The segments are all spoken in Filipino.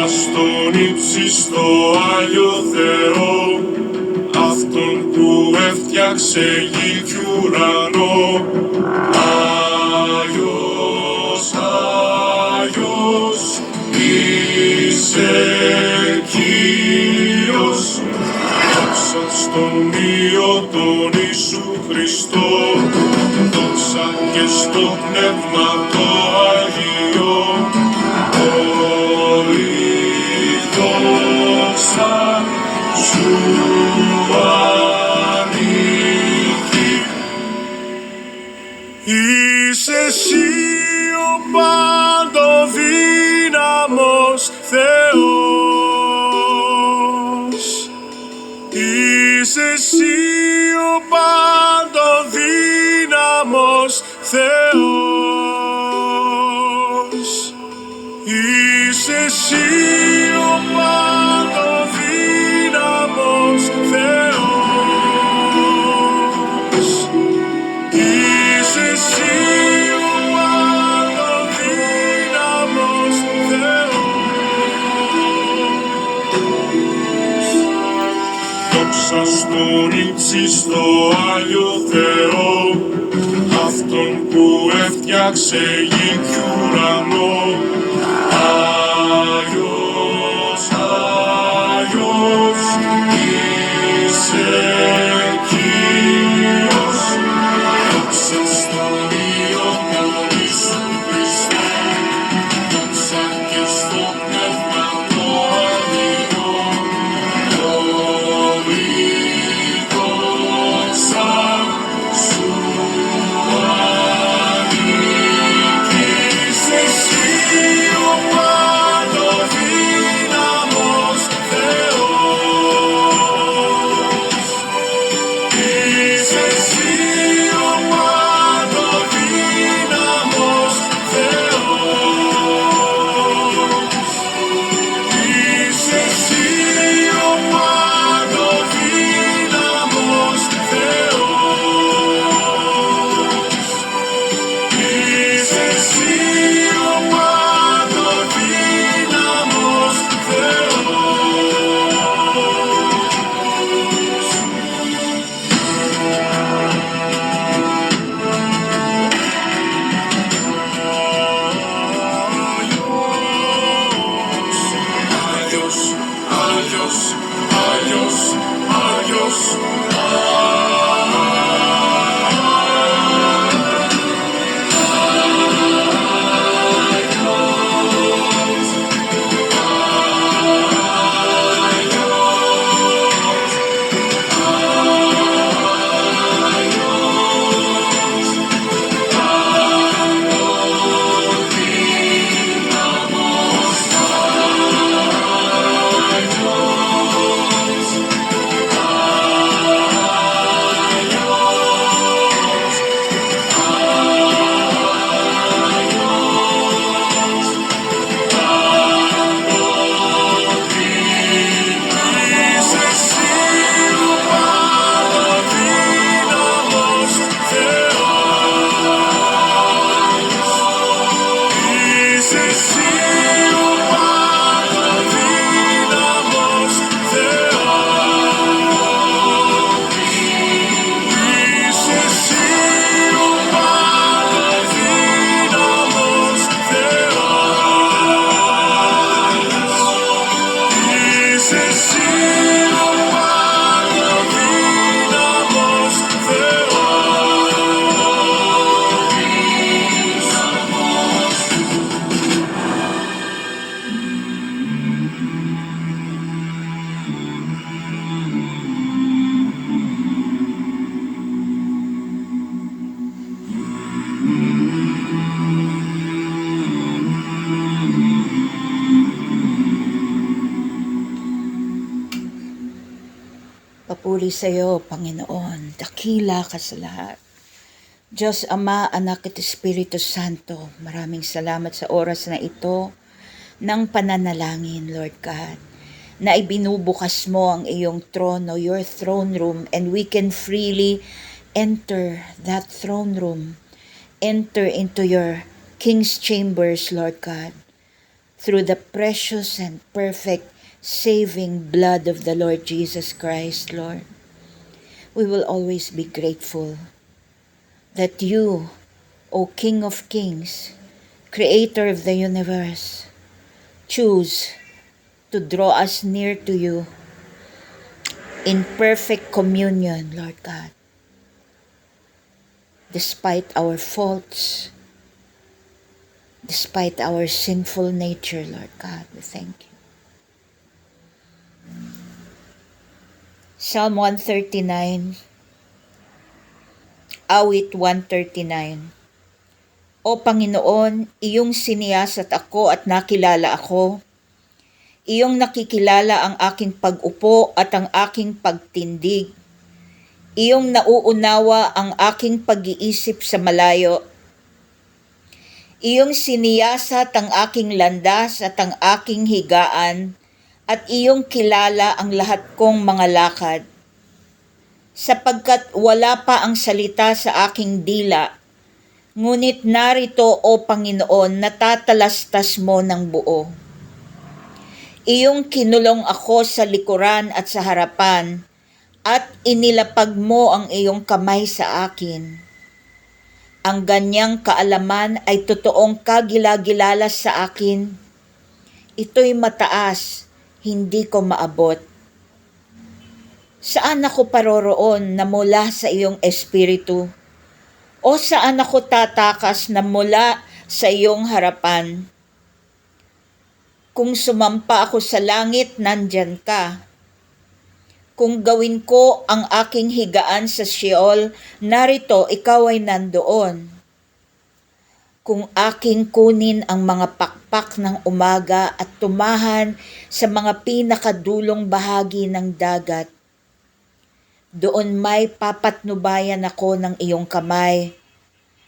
στον ύψιστο Άγιο Θεό, αυτόν που έφτιαξε γη κι ουρανό. Άγιος, Άγιος, είσαι Κύριος, δόξα στον Υιό τον Ιησού Χριστό, δόξα και στο Πνεύμα το Αγίο, όλη δόξα σου ανήκει. Είσαι εσύ ο παντοδύναμος Θεός, είσαι εσύ ο παντοδύναμος Θεός, είσαι εσύ ο παντοδύναμος Θεός, είσαι εσύ ο παντοδύναμος Θεός. Δόξα στον ύψιστο Άγιο Θεό, αυτόν που έφτιαξε γη κι ουρανό. Άγιος, Άγιος, είσαι Κύριος, δόξα στον Υιό τον Ιησού Χριστό, δόξα και στο Πνεύμα το Αγίο, όλη δόξα σου ανήκει. Είσαι εσύ ο παντοδύναμος Θεός, είσαι εσύ ο παντοδύναμος Θεός, είσαι εσύ ο παντοδύναμος Θεός, είσαι εσύ ο παντοδύναμος Θεός. Άγιος, Άγιος, Άγιος, Άγιος. Papuri sa iyo, Panginoon, dakila ka sa lahat. Diyos Ama, Anak at Espiritu Santo, maraming salamat sa oras na ito ng pananalangin, Lord God, na ibinubukas mo ang iyong trono, your throne room, and we can freely enter that throne room, enter into your King's chambers, Lord God. through the precious and perfect saving blood of the Lord Jesus Christ, Lord. We will always be grateful that you, O King of Kings, Creator of the universe, choose to draw us near to you in perfect communion, Lord God. Despite our faults, despite our sinful nature, Lord God, we thank you. Psalm 139, Awit 139. O Panginoon, iyong siniyasat ako at nakilala ako. Iyong nakikilala ang aking pag-upo at ang aking pagtindig. Iyong nauunawa ang aking pag-iisip sa malayo. Iyong siniyasat ang aking landas at ang aking higaan, at iyong kilala ang lahat kong mga lakad. Sapagkat wala pa ang salita sa aking dila, ngunit narito, O Panginoon, natatalastas mo ng buo. Iyong kinulong ako sa likuran at sa harapan, at inilapag mo ang iyong kamay sa akin. Ang ganyang kaalaman ay totoong kagilagilalas sa akin. Ito'y mataas, hindi ko maabot. Saan ako paroroon na mula sa iyong espiritu? O saan ako tatakas na mula sa iyong harapan? Kung sumampa ako sa langit, nandyan ka. Kung gawin ko ang aking higaan sa Sheol, narito ikaw ay nandoon. Kung aking kunin ang mga pakpak ng umaga at tumahan sa mga pinakadulong bahagi ng dagat, doon may papatnubayan ako ng iyong kamay,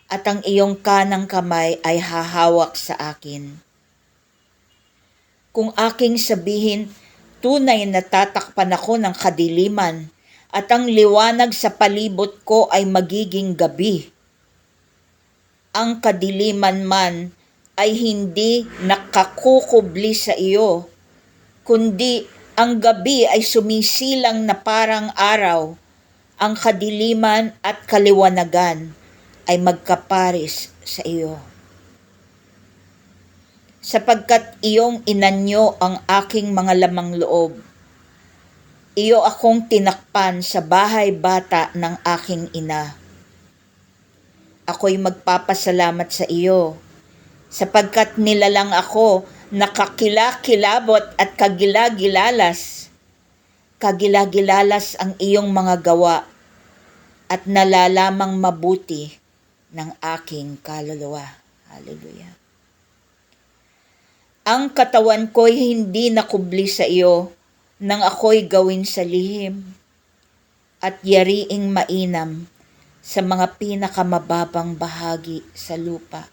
at ang iyong kanang kamay ay hahawak sa akin. Kung aking sabihin, tunay na tatakpan ako ng kadiliman, at ang liwanag sa palibot ko ay magiging gabi. Ang kadiliman man ay hindi nakakukubli sa iyo, kundi ang gabi ay sumisilang na parang araw. Ang kadiliman at kaliwanagan ay magkaparis sa iyo. Sapagkat iyong inanyo ang aking mga lamang loob, iyo akong tinakpan sa bahay bata ng aking ina. Ako'y magpapasalamat sa iyo, sapagkat nilalang ako nakakilakilabot at kagilagilalas. Kagilagilalas ang iyong mga gawa, at nalalamang mabuti ng aking kaluluwa. Hallelujah. Ang katawan ko'y hindi nakubli sa iyo nang ako'y gawin sa lihim at yariing mainam sa mga pinakamababang bahagi sa lupa.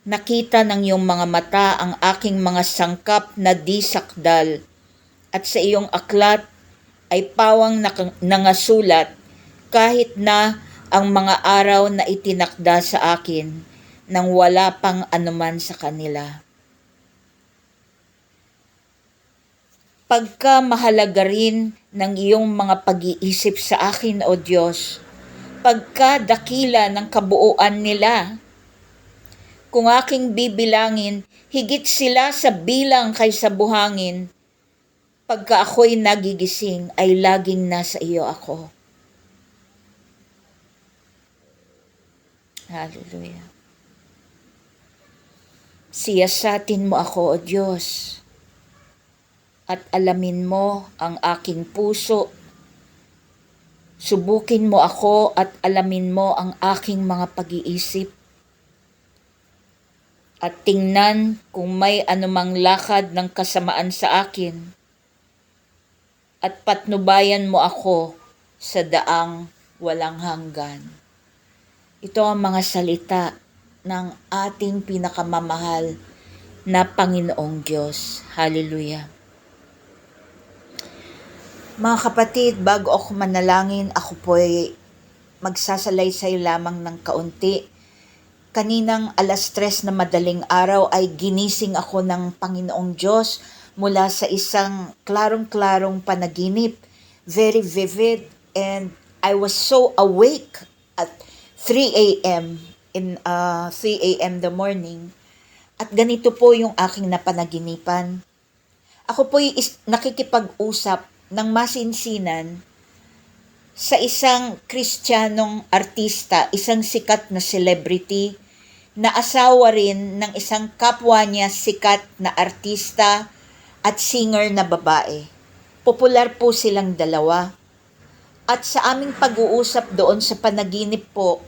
Nakita ng iyong mga mata ang aking mga sangkap na di sakdal, at sa iyong aklat ay pawang nangasulat kahit na ang mga araw na itinakda sa akin nang wala pang anuman sa kanila. Pagka mahalaga rin ng iyong mga pag-iisip sa akin, O Diyos, pagka dakila ng kabuuan nila, kung aking bibilangin, higit sila sa bilang kaysa buhangin. Pagka ako'y nagigising, ay laging nasa iyo ako. Hallelujah. Siyasatin mo ako, O Diyos, at alamin mo ang aking puso. Subukin mo ako at alamin mo ang aking mga pag-iisip. At tingnan kung may anumang lakad ng kasamaan sa akin. At patnubayan mo ako sa daang walang hanggan. Ito ang mga salita ng ating pinakamamahal na Panginoong Diyos. Hallelujah. Mga kapatid, bago ako manalangin, ako po'y magsasalaysay lamang ng kaunti kaninang 3:00 na madaling araw ay ginising ako ng Panginoong Diyos mula sa isang klarong-klarong panaginip, very vivid, and I was so awake at 3 a.m. in 3 a.m. the morning. At ganito po yung aking napanaginipan. Ako po'y nakikipag-usap ng masinsinan sa isang Kristiyanong artista, isang sikat na celebrity, na asawa rin ng isang kapwa niya sikat na artista at singer na babae. Popular po silang dalawa. At sa aming pag-uusap doon sa panaginip po,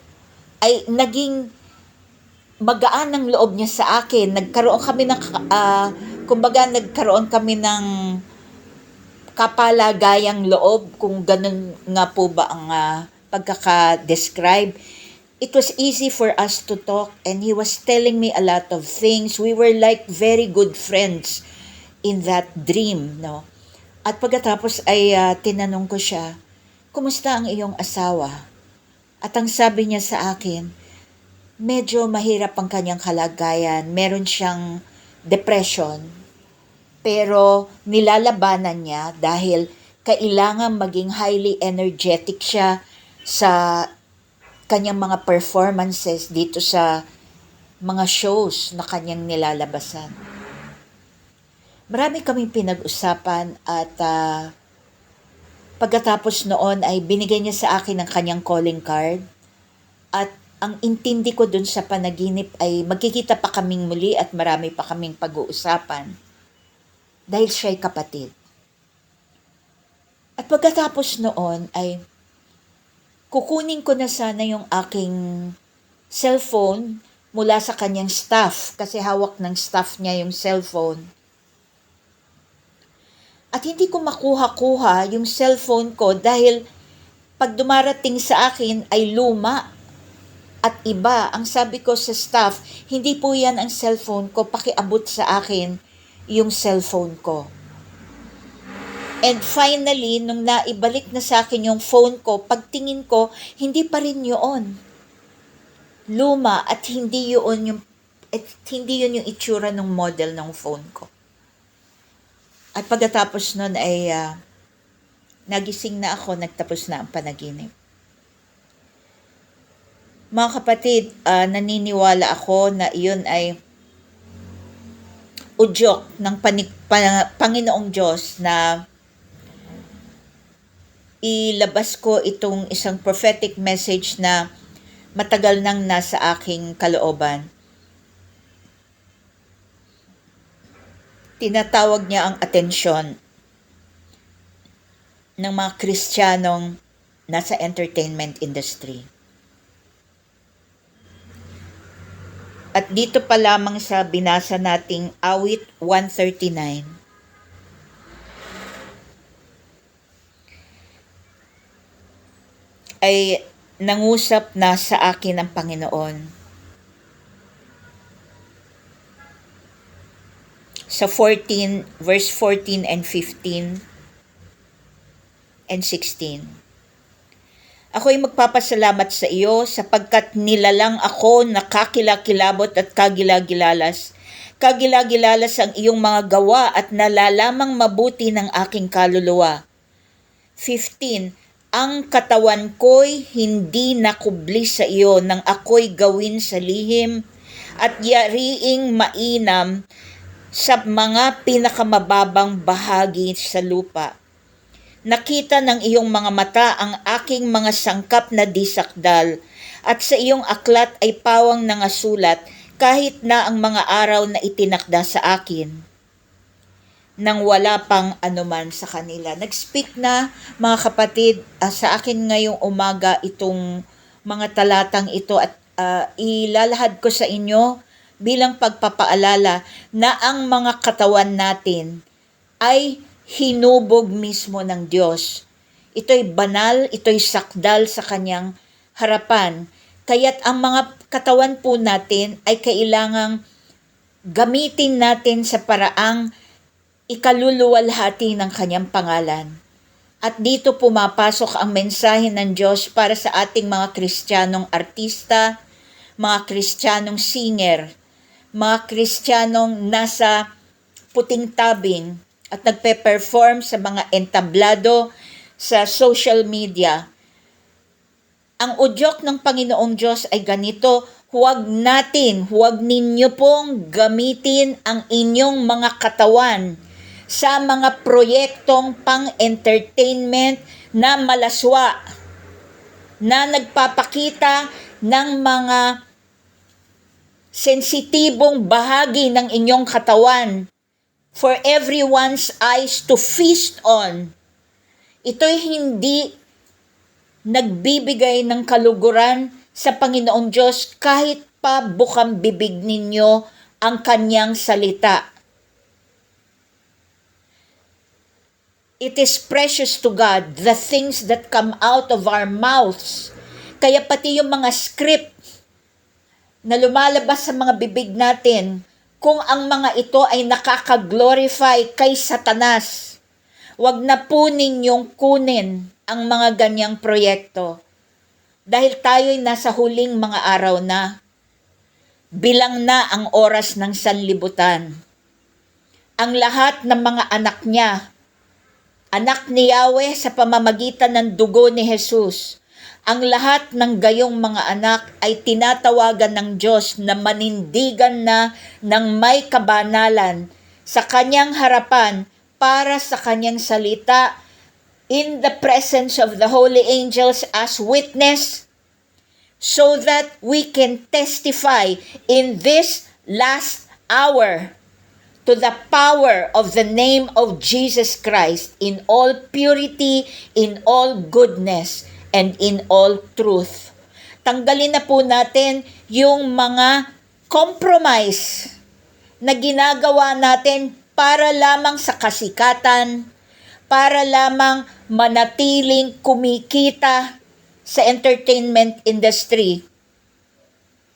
ay naging magaan ang loob niya sa akin. Nagkaroon kami ng kapalagayang loob, kung ganun nga po ba ang pagkaka-describe. It was easy for us to talk and he was telling me a lot of things. We were like very good friends in that dream, no? At pagkatapos ay tinanong ko siya, kumusta ang iyong asawa? At ang sabi niya sa akin, medyo mahirap ang kanyang kalagayan. Meron siyang depression. Pero nilalabanan niya dahil kailangan maging highly energetic siya sa kanyang mga performances dito sa mga shows na kanyang nilalabasan. Marami kaming pinag-usapan at pagkatapos noon ay binigay niya sa akin ang kanyang calling card at ang intindi ko dun sa panaginip ay magkikita pa kaming muli at marami pa kaming pag-uusapan. Dahil siya'y kapatid. At pagkatapos noon ay kukunin ko na sana yung aking cellphone mula sa kanyang staff kasi hawak ng staff niya yung cellphone. At hindi ko makuha-kuha yung cellphone ko dahil pag dumarating sa akin ay luma at iba. Ang sabi ko sa staff, hindi po yan ang cellphone ko, pakiabot sa akin yung cellphone ko. And finally, nung naibalik na sa akin yung phone ko, pagtingin ko, hindi pa rin yun. Luma at hindi yun yung itsura ng model ng phone ko. At pagkatapos nun ay nagising na ako, nagtapos na ang panaginip. Mga kapatid, naniniwala ako na iyon ay udyok ng Panginoong Diyos na ilabas ko itong isang prophetic message na matagal nang nasa aking kalooban. Tinatawag niya ang atensyon ng mga Kristiyanong nasa entertainment industry. At dito pa lamang sa binasa nating awit 139. Ay nangusap na sa akin ang Panginoon. Sa 14, verse 14 and 15 and 16. Ako'y magpapasalamat sa iyo sapagkat nilalang ako na kakilakilabot at kagilagilalas. Kagilagilalas ang iyong mga gawa at nalalamang mabuti ng aking kaluluwa. 15. Ang katawan ko'y hindi nakubli sa iyo nang ako'y gawin sa lihim at yariing mainam sa mga pinakamababang bahagi sa lupa. Nakita ng iyong mga mata ang aking mga sangkap na disakdal at sa iyong aklat ay pawang nangasulat kahit na ang mga araw na itinakda sa akin nang wala pang anuman sa kanila. Nag-speak na mga kapatid sa akin ngayong umaga itong mga talatang ito at ilalahad ko sa inyo bilang pagpapaalala na ang mga katawan natin ay hinubog mismo ng Diyos. Ito'y banal, ito'y sakdal sa kanyang harapan. Kaya't ang mga katawan po natin ay kailangang gamitin natin sa paraang ikaluluwalhati ng kanyang pangalan. At dito pumapasok ang mensahe ng Diyos para sa ating mga Kristiyanong artista, mga Kristiyanong singer, mga Kristiyanong nasa puting tabing at nagpe-perform sa mga entablado sa social media. Ang udyok ng Panginoong Diyos ay ganito, huwag ninyo pong gamitin ang inyong mga katawan sa mga proyektong pang-entertainment na malaswa, na nagpapakita ng mga sensitibong bahagi ng inyong katawan for everyone's eyes to feast on. Ito'y hindi nagbibigay ng kaluguran sa Panginoong Diyos kahit pa bukang bibig ninyo ang kanyang salita. It is precious to God, the things that come out of our mouths. Kaya pati yung mga script na lumalabas sa mga bibig natin, kung ang mga ito ay nakaka-glorify kay Satanas, wag na po ninyong kunin ang mga ganyang proyekto. Dahil tayo'y nasa huling mga araw na, bilang na ang oras ng sanlibutan. Ang lahat ng mga anak niya, anak ni Yahweh sa pamamagitan ng dugo ni Jesus, ang lahat ng gayong mga anak ay tinatawagan ng Diyos na manindigan na ng may kabanalan sa kanyang harapan para sa kanyang salita in the presence of the holy angels as witness, so that we can testify in this last hour to the power of the name of Jesus Christ in all purity, in all goodness, and in all truth. Tanggalin na po natin yung mga compromise na ginagawa natin para lamang sa kasikatan, para lamang manatiling kumikita sa entertainment industry.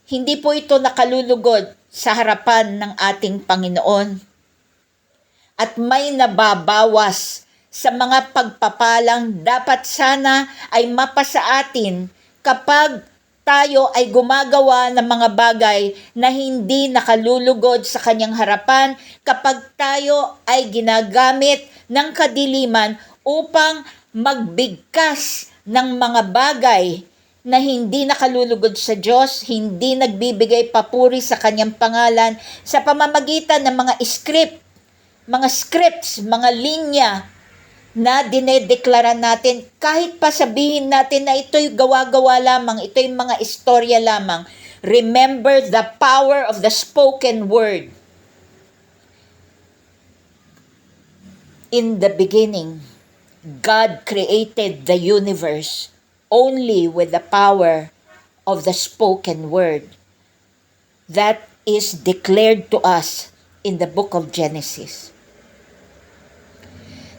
Hindi po ito nakalulugod sa harapan ng ating Panginoon. At may nababawas sa mga pagpapalang dapat sana ay mapasa atin kapag tayo ay gumagawa ng mga bagay na hindi nakalulugod sa kanyang harapan, kapag tayo ay ginagamit ng kadiliman upang magbigkas ng mga bagay na hindi nakalulugod sa Diyos, hindi nagbibigay papuri sa kanyang pangalan sa pamamagitan ng mga scripts, mga linya na dinedeklara natin, kahit pa sabihin natin na ito'y gawa-gawa lamang, ito'y mga istorya lamang. Remember the power of the spoken word. In the beginning, God created the universe only with the power of the spoken word that is declared to us in the book of Genesis.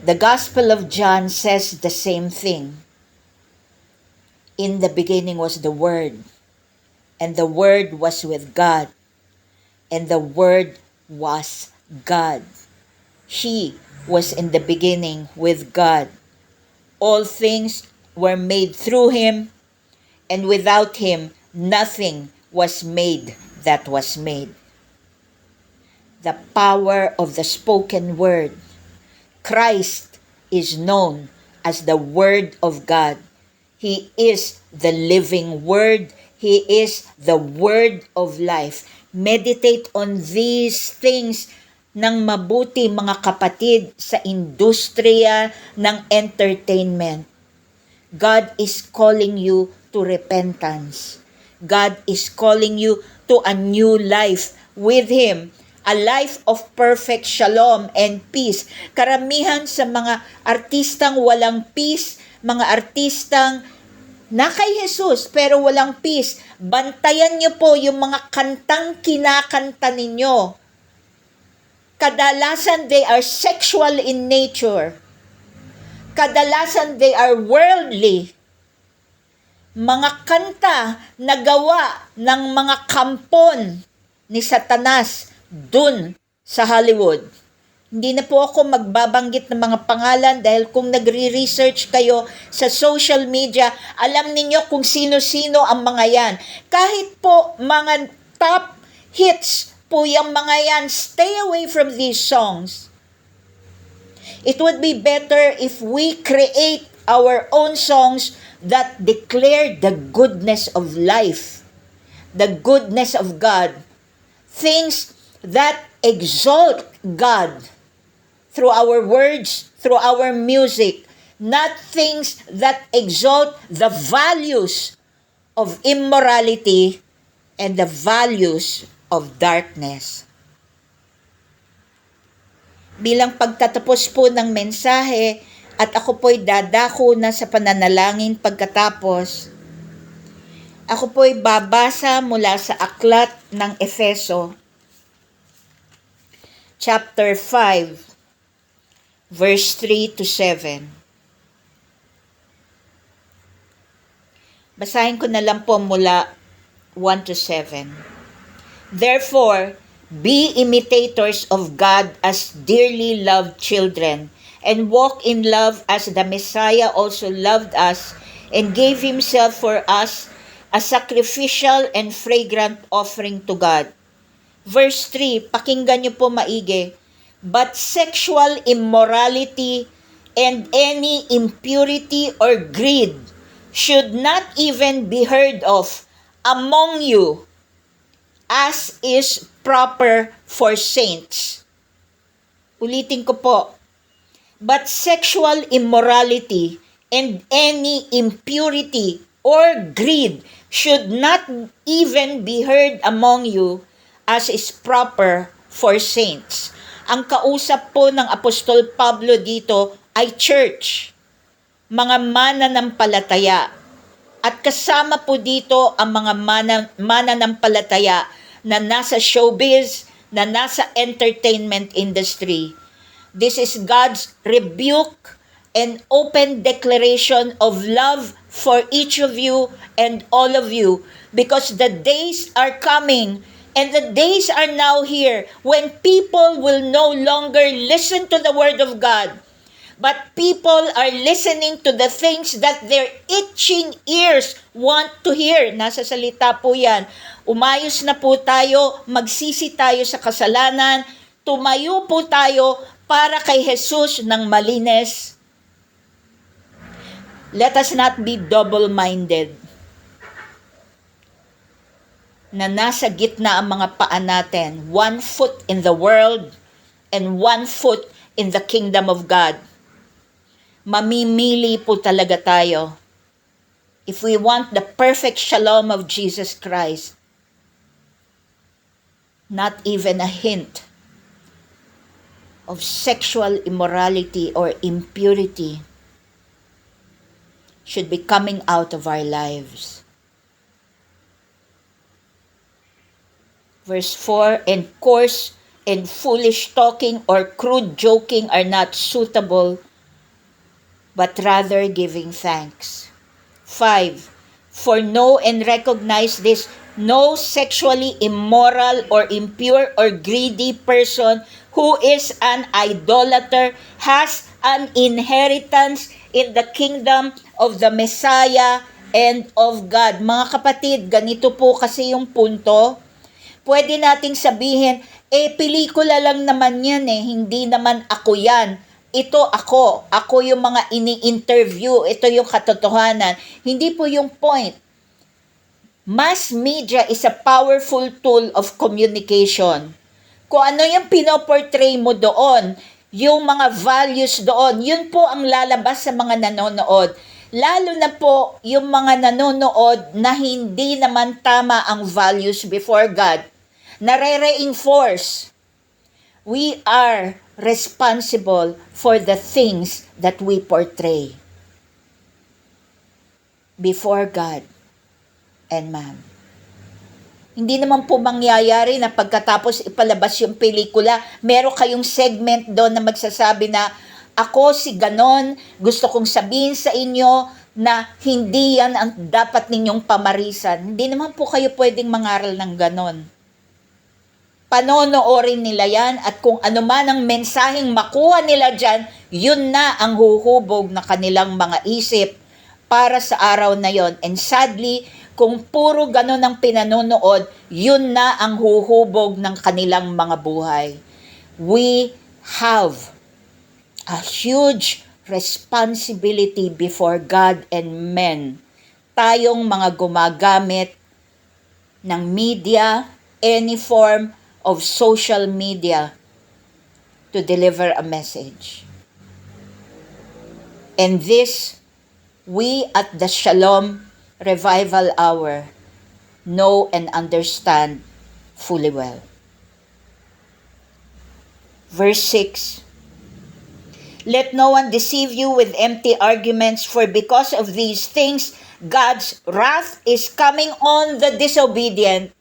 The Gospel of John says the same thing. In the beginning was the Word, and the Word was with God, and the Word was God. He was in the beginning with God. All things were made through Him, and without Him nothing was made that was made. The power of the spoken word. Christ is known as the Word of God. He is the living Word. He is the Word of life. Meditate on these things ng mabuti, mga kapatid, sa industriya ng entertainment. God is calling you to repentance. God is calling you to a new life with Him. A life of perfect shalom and peace. Karamihan sa mga artistang walang peace, mga artistang na kay Jesus pero walang peace, bantayan niyo po yung mga kantang kinakanta ninyo. Kadalasan they are sexual in nature. Kadalasan they are worldly. Mga kanta na gawa ng mga kampon ni Satanas dun sa Hollywood. Hindi na po ako magbabanggit ng mga pangalan dahil kung nagre-research kayo sa social media, alam ninyo kung sino-sino ang mga yan. Kahit po mga top hits po yung mga yan, stay away from these songs. It would be better if we create our own songs that declare the goodness of life, the goodness of God, things that exalt God through our words, through our music, not things that exalt the values of immorality and the values of darkness. Bilang pagtatapos po ng mensahe at ako po'y dadako na sa pananalangin pagkatapos, ako po'y babasa mula sa aklat ng Efeso, chapter 5, verse 3 to 7. Basahin ko na lang po mula 1 to 7. Therefore, be imitators of God as dearly loved children, and walk in love as the Messiah also loved us and gave himself for us a sacrificial and fragrant offering to God. Verse 3, pakinggan niyo po maigi. But sexual immorality and any impurity or greed should not even be heard of among you, as is proper for saints. Ulitin ko po. But sexual immorality and any impurity or greed should not even be heard among you, as is proper for saints. Ang kausap po ng Apostol Pablo dito ay church, mga mananampalataya. At kasama po dito ang mga mananampalataya na nasa showbiz, na nasa entertainment industry. This is God's rebuke and open declaration of love for each of you and all of you, because the days are coming. And the days are now here when people will no longer listen to the Word of God, but people are listening to the things that their itching ears want to hear. Nasa salita po yan. Umayos na po tayo, magsisi tayo sa kasalanan, tumayo po tayo para kay Jesus ng malinis. Let us not be double-minded, na nasa gitna ang mga paa natin, 1 foot in the world and 1 foot in the kingdom of God. Mamimili po talaga tayo. If we want the perfect shalom of Jesus Christ, not even a hint of sexual immorality or impurity should be coming out of our lives. Verse 4, and coarse and foolish talking or crude joking are not suitable, but rather giving thanks. 5, for know and recognize this, no sexually immoral or impure or greedy person who is an idolater has an inheritance in the kingdom of the Messiah and of God. Mga kapatid, ganito po kasi yung punto. Pwede nating sabihin, pelikula lang naman yan hindi naman ako yan. Ito ako yung mga ini-interview, ito yung katotohanan. Hindi po yung point. Mass media is a powerful tool of communication. Kung ano yung pinoportray mo doon, yung mga values doon, yun po ang lalabas sa mga nanonood. Lalo na po yung mga nanonood na hindi naman tama ang values before God. Nare-reinforce. We are responsible for the things that we portray before God and man. Hindi naman po mangyayari na pagkatapos ipalabas yung pelikula, meron kayong segment doon na magsasabi na ako si ganon, gusto kong sabihin sa inyo na hindi yan ang dapat ninyong pamarisan. Hindi naman po kayo pwedeng mangaral ng ganon. Panonoorin nila yan at kung ano man ang mensaheng makuha nila dyan, yun na ang huhubog na kanilang mga isip para sa araw na yon. And sadly, kung puro ganun ang pinanonood, yun na ang huhubog ng kanilang mga buhay. We have a huge responsibility before God and men. Tayong mga gumagamit ng media, any form of social media to deliver a message. And this, we at the Shalom Revival Hour know and understand fully well. Verse 6, let no one deceive you with empty arguments, for because of these things, God's wrath is coming on the disobedient.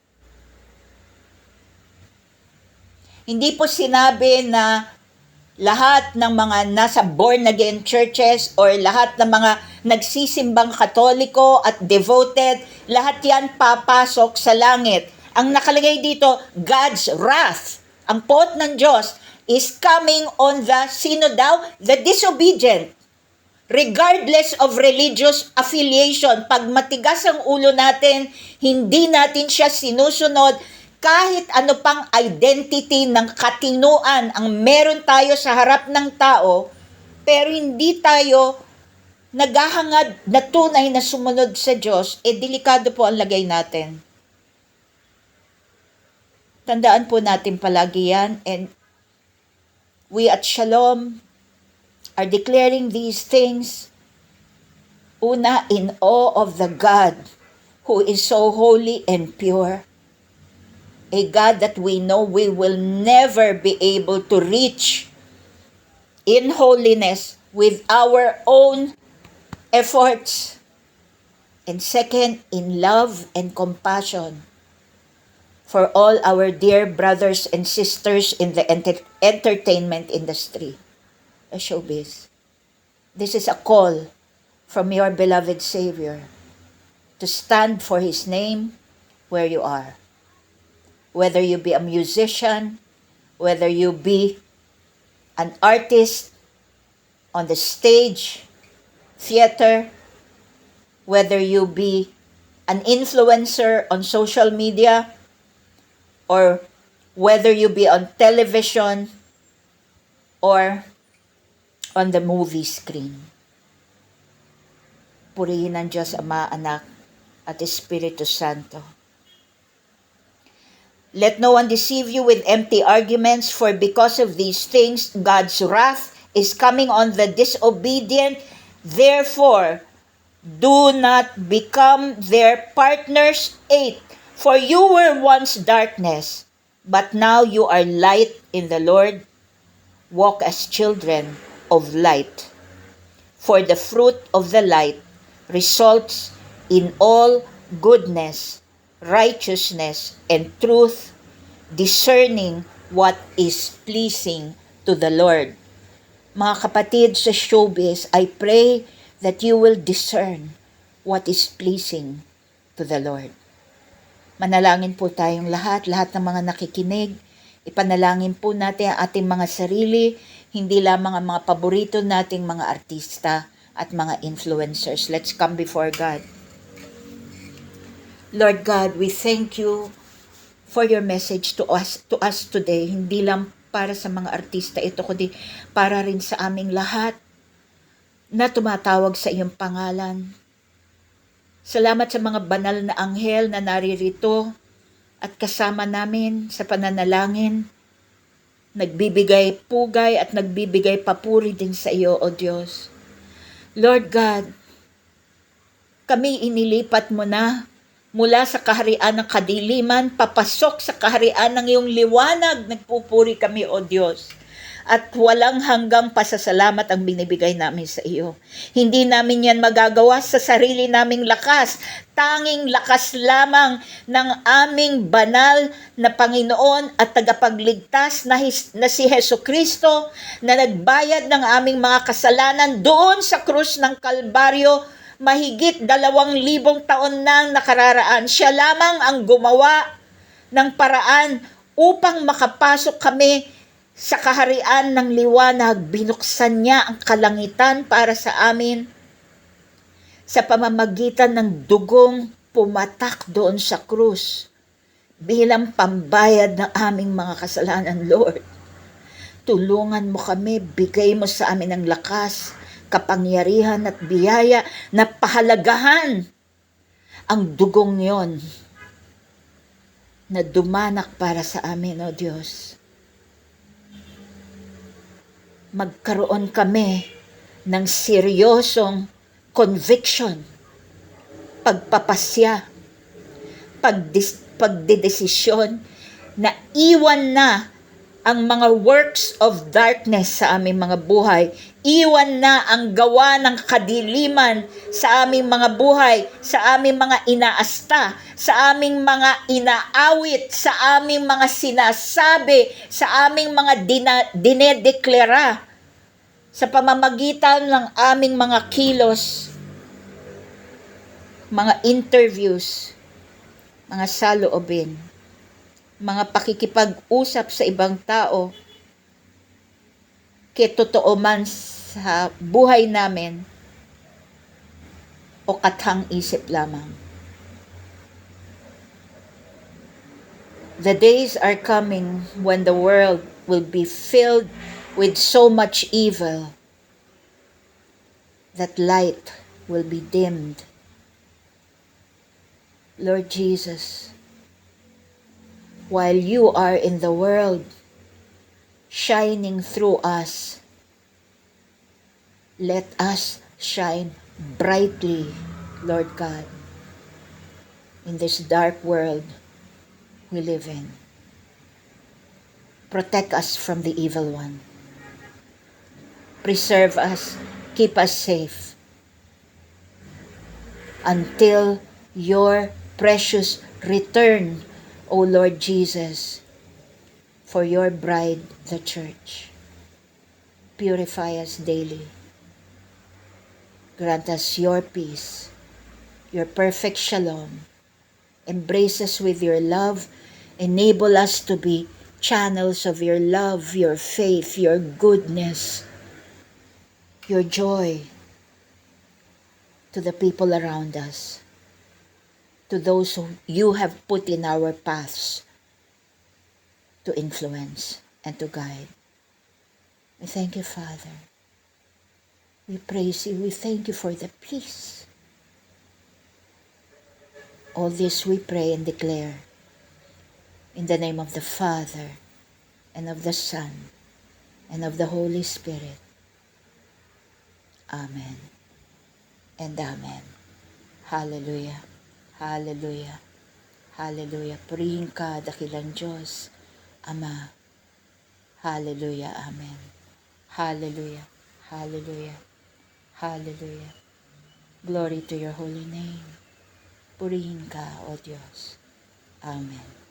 Hindi po sinabi na lahat ng mga nasa born-again churches or lahat ng mga nagsisimbang Katoliko at devoted, lahat yan papasok sa langit. Ang nakalagay dito, God's wrath, ang pot ng Diyos, is coming on the, sino daw? The disobedient. Regardless of religious affiliation, pag matigas ang ulo natin, hindi natin siya sinusunod, kahit ano pang identity ng katinuan ang meron tayo sa harap ng tao, pero hindi tayo naghahangad na tunay na sumunod sa Diyos, delikado po ang lagay natin. Tandaan po natin palagi yan, and we at Shalom are declaring these things, una, in awe of the God who is so holy and pure. A God that we know we will never be able to reach in holiness with our own efforts. And second, in love and compassion for all our dear brothers and sisters in the entertainment industry, a showbiz. This is a call from your beloved Savior to stand for His name where you are. Whether you be a musician, whether you be an artist on the stage, theater, whether you be an influencer on social media, or whether you be on television or on the movie screen. Purihin ang Diyos Ama, Anak, at Espiritu Santo. Let no one deceive you with empty arguments, for because of these things, God's wrath is coming on the disobedient. Therefore, do not become their partners. 8. For you were once darkness, but now you are light in the Lord. Walk as children of light. For the fruit of the light results in all goodness, righteousness, and truth, discerning what is pleasing to the Lord. Mga kapatid sa showbiz, I pray that you will discern what is pleasing to the Lord. Manalangin po tayong lahat ng mga nakikinig. Ipanalangin po natin ang ating mga sarili, hindi lamang ang mga paborito nating mga artista at mga influencers. Let's come before God. Lord God, we thank you for your message to us today. Hindi lang para sa mga artista ito, kundi para rin sa aming lahat na tumatawag sa iyong pangalan. Salamat sa mga banal na anghel na naririto at kasama namin sa pananalangin. Nagbibigay pugay at nagbibigay papuri din sa iyo, O Diyos. Lord God, kami inilipat mo na mula sa kaharian ng kadiliman, papasok sa kaharian ng iyong liwanag. Nagpupuri kami, O Diyos. At walang hanggang pasasalamat ang binibigay namin sa iyo. Hindi namin yan magagawa sa sarili naming lakas. Tanging lakas lamang ng aming banal na Panginoon at tagapagligtas na si Jesucristo, na nagbayad ng aming mga kasalanan doon sa krus ng Kalbaryo, mahigit 2,000 taon nang nakararaan. Siya lamang ang gumawa ng paraan upang makapasok kami sa kaharian ng liwanag. Binuksan niya ang kalangitan para sa amin sa pamamagitan ng dugong pumatak doon sa krus bilang pambayad ng aming mga kasalanan, Lord. Tulungan mo kami, bigay mo sa amin ang lakas, kapangyarihan at biyaya na pahalagahan ang dugong yon na dumanak para sa amin, O Diyos. Magkaroon kami ng seryosong conviction, pagpapasya, pagdedesisyon na iwan na ang mga works of darkness sa aming mga buhay. Iwan na ang gawa ng kadiliman sa aming mga buhay, sa aming mga inaasta, sa aming mga inaawit, sa aming mga sinasabi, sa aming mga dinedeklara, sa pamamagitan ng aming mga kilos, mga interviews, mga saloobin, mga pakikipag-usap sa ibang tao, totoo man sa buhay namin o kathang-isip lamang. The days are coming when the world will be filled with so much evil that light will be dimmed. Lord Jesus, while you are in the world, shining through us, let us shine brightly, Lord God, in this dark world we live in. Protect us from the evil one. Preserve us, keep us safe until your precious return, O Lord Jesus, for your bride, the church. Purify us daily. Grant us your peace, your perfect shalom. Embrace us with your love. Enable us to be channels of your love, your faith, your goodness, your joy to the people around us, to those who you have put in our paths to influence and to guide. We thank you, Father. We praise you. We thank you for the peace. All this we pray and declare in the name of the Father and of the Son and of the Holy Spirit. Amen and amen. Hallelujah. Hallelujah. Hallelujah. Purihin ka, dakilang Diyos, Ama. Hallelujah. Amen. Hallelujah. Hallelujah. Hallelujah. Glory to your holy name. Purihin ka, O Diyos. Amen.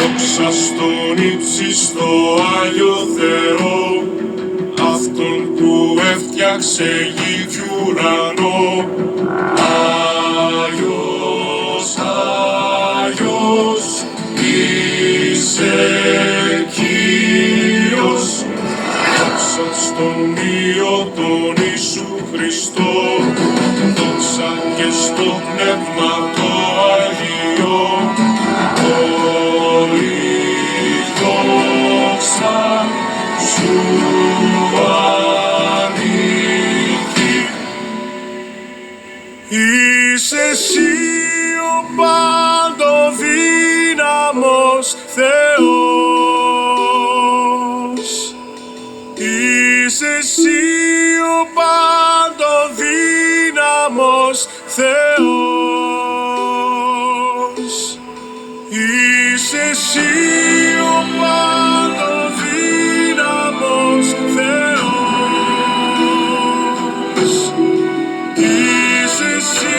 Δόξα στον ύψιστο Άγιο Θεό, αυτόν που έφτιαξε γη κι ουρανό. Άγιος, Άγιος, είσαι Κύριος. Δόξα στον Υιό τον Ιησού Χριστό, δόξα και στο Πνεύμα το Αγίο, όλη δόξα σου ανήκει. Είσαι εσύ ο παντοδύναμος Θεός. Είσαι εσύ ο παντοδύναμος Θεός. Είσαι εσύ ο παντοδύναμος Θεός. Είσαι εσύ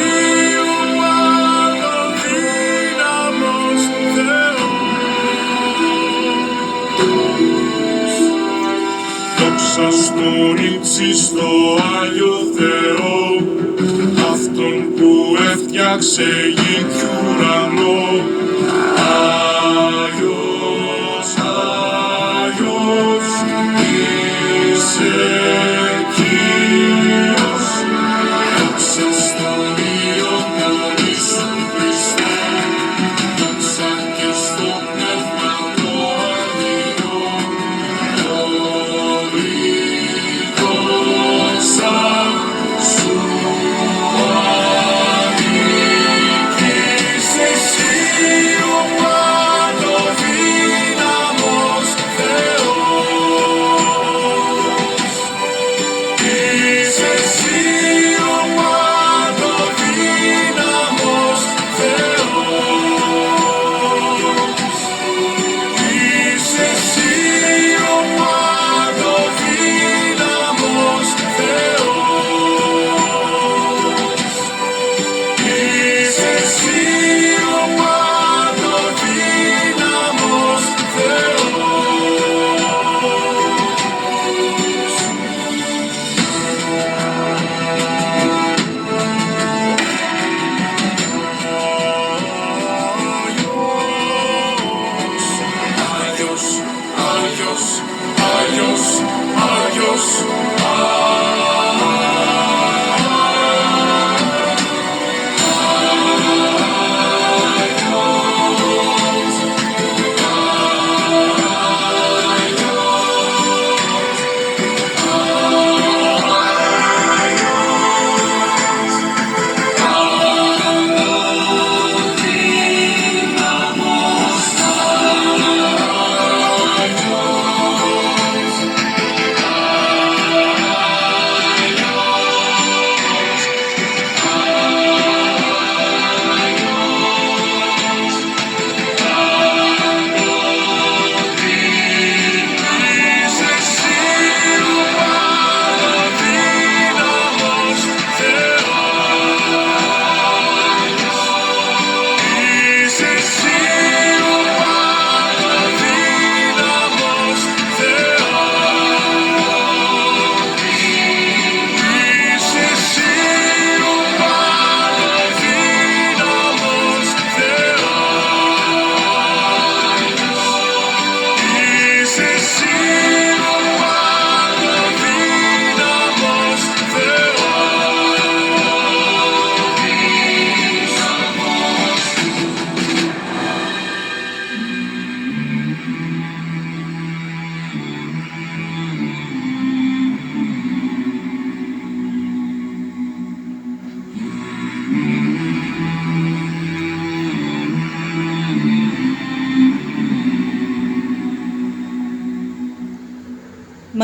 ο παντοδύναμος Θεός. Δόξα στον ύψιστο Άγιο Θεό, αυτόν που έφτιαξε γη κι ουρανό. Άγιος, Άγιος, είσαι Κύριος. Δόξα στον Υιό τον Ιησού Χριστό, δόξα και στο Πνεύμα το Αγίο, όλη δόξα σου ανήκει. Είσαι εσύ ο παντοδύναμος Θεός. Είσαι εσύ ο παντοδύναμος Θεός. Είσαι εσύ ο παντοδύναμος Θεός. Είσαι εσύ ο παντοδύναμος Θεός. Άγιος, Άγιος, Άγιος, Άγιος.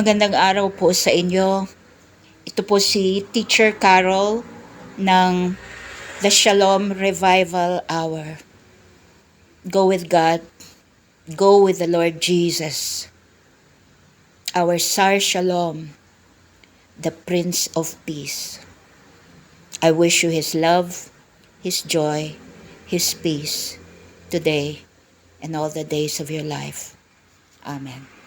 Magandang araw po sa inyo. Ito po si Teacher Carol ng The Shalom Revival Hour. Go with God. Go with the Lord Jesus. Our Sar Shalom, the Prince of Peace. I wish you His love, His joy, His peace today and all the days of your life. Amen.